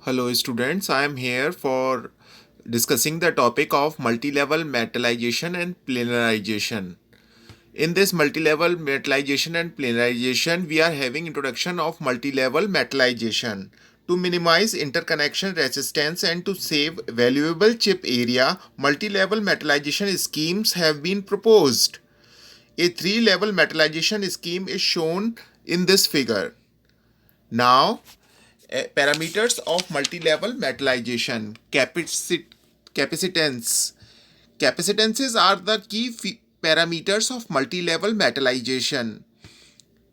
Hello students, I am here for discussing the topic of multi-level metallization and planarization. In this multi-level metallization and planarization, we are having introduction of multi-level metallization. To minimize interconnection resistance and to save valuable chip area, multi-level metallization schemes have been proposed. A three-level metallization scheme is shown in this figure. Now, parameters of multi-level metallization. Capacitance. Capacitances are the key parameters of multi-level metallization.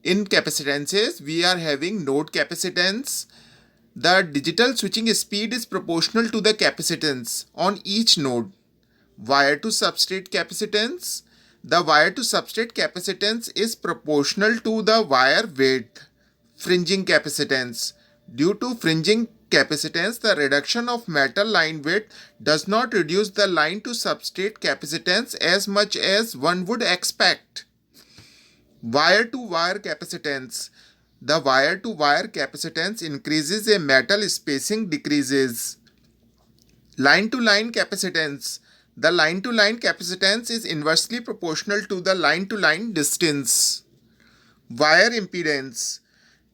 In capacitances, we are having node capacitance. The digital switching speed is proportional to the capacitance on each node. Wire to substrate capacitance. The wire to substrate capacitance is proportional to the wire width. Fringing capacitance. Due to fringing capacitance, the reduction of metal line width does not reduce the line to substrate capacitance as much as one would expect. Wire to wire capacitance. The wire to wire capacitance increases a metal spacing decreases. Line to line capacitance. The line to line capacitance is inversely proportional to the line to line distance. Wire impedance.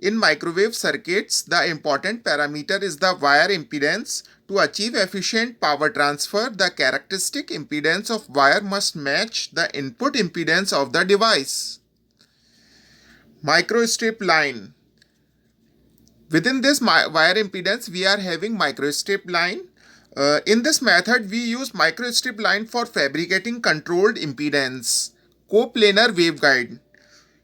In microwave circuits, the important parameter is the wire impedance. To achieve efficient power transfer, the characteristic impedance of wire must match the input impedance of the device. Microstrip line. Within this wire impedance, we are having microstrip line. In this method, we use microstrip line for fabricating controlled impedance. Coplanar waveguide.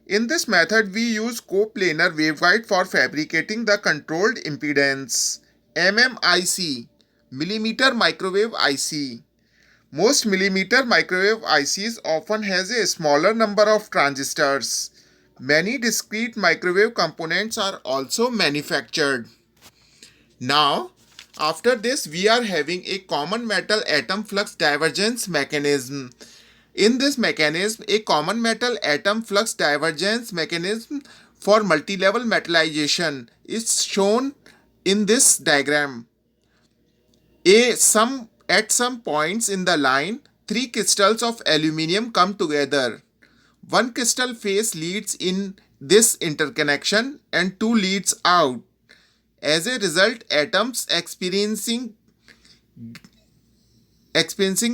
In this method, we use coplanar waveguide for fabricating the controlled impedance. MMIC, millimeter microwave IC. Most millimeter microwave ICs often has a smaller number of transistors. Many discrete microwave components are also manufactured. Now, after this, we are having a common metal atom flux divergence mechanism. In this mechanism, a common metal atom flux divergence mechanism for multi-level metallization is shown in this diagram. At some points in the line, three crystals of aluminium come together. One crystal face leads in this interconnection and two leads out. As a result, atoms experiencing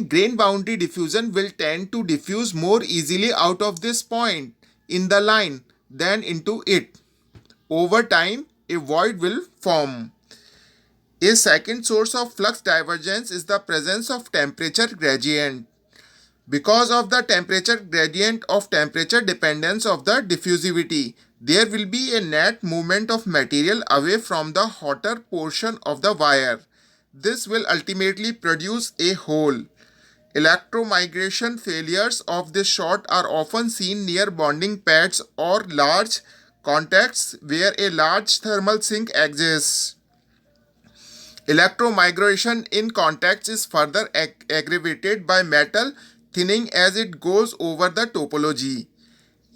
grain boundary diffusion will tend to diffuse more easily out of this point in the line than into it. Over time, a void will form. A second source of flux divergence is the presence of temperature gradient. Because of the temperature gradient of temperature dependence of the diffusivity, there will be a net movement of material away from the hotter portion of the wire. This will ultimately produce a hole. Electromigration failures of this sort are often seen near bonding pads or large contacts where a large thermal sink exists. Electromigration in contacts is further aggravated by metal thinning as it goes over the topology.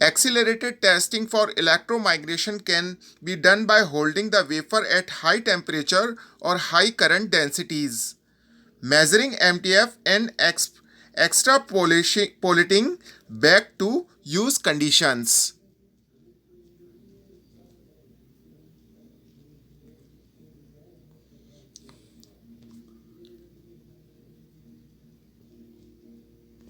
Accelerated testing for electromigration can be done by holding the wafer at high temperature or high current densities. Measuring MTF and extrapolating back to use conditions.